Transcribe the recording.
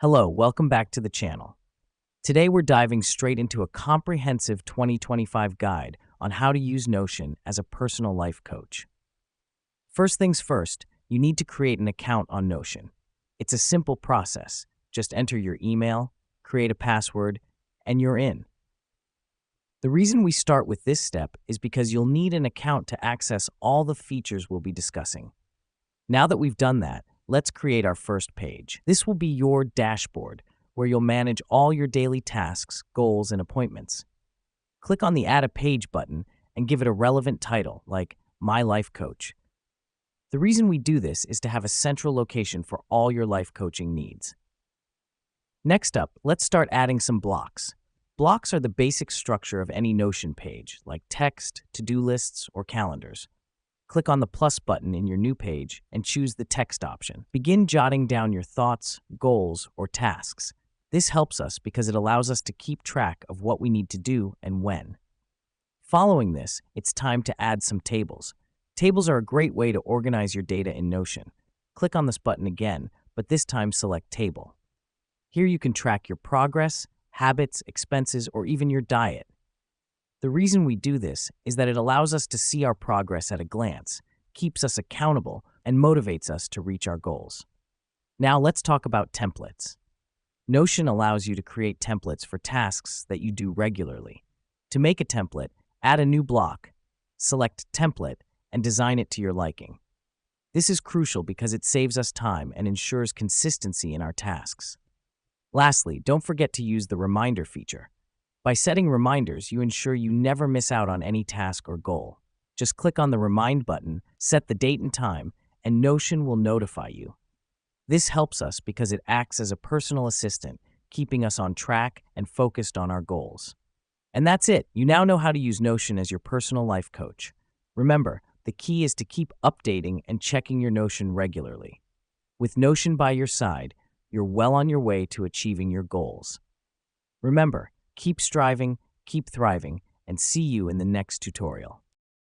Hello, welcome back to the channel. Today we're diving straight into a comprehensive 2025 guide on how to use Notion as a personal life coach. First things first, you need to create an account on Notion. It's a simple process. Just enter your email, create a password, and you're in. The reason we start with this step is because you'll need an account to access all the features we'll be discussing. Now that we've done that, let's create our first page. This will be your dashboard, where you'll manage all your daily tasks, goals, and appointments. Click on the Add a Page button and give it a relevant title, like My Life Coach. The reason we do this is to have a central location for all your life coaching needs. Next up, let's start adding some blocks. Blocks are the basic structure of any Notion page, like text, to-do lists, or calendars. Click on the plus button in your new page and choose the text option. Begin jotting down your thoughts, goals, or tasks. This helps us because it allows us to keep track of what we need to do and when. Following this, it's time to add some tables. Tables are a great way to organize your data in Notion. Click on this button again, but this time select Table. Here you can track your progress, habits, expenses, or even your diet. The reason we do this is that it allows us to see our progress at a glance, keeps us accountable, and motivates us to reach our goals. Now let's talk about templates. Notion allows you to create templates for tasks that you do regularly. To make a template, add a new block, select Template, and design it to your liking. This is crucial because it saves us time and ensures consistency in our tasks. Lastly, don't forget to use the reminder feature. By setting reminders, you ensure you never miss out on any task or goal. Just click on the Remind button, set the date and time, and Notion will notify you. This helps us because it acts as a personal assistant, keeping us on track and focused on our goals. And that's it. You now know how to use Notion as your personal life coach. Remember, the key is to keep updating and checking your Notion regularly. With Notion by your side, you're well on your way to achieving your goals. Remember, keep striving, keep thriving, and see you in the next tutorial.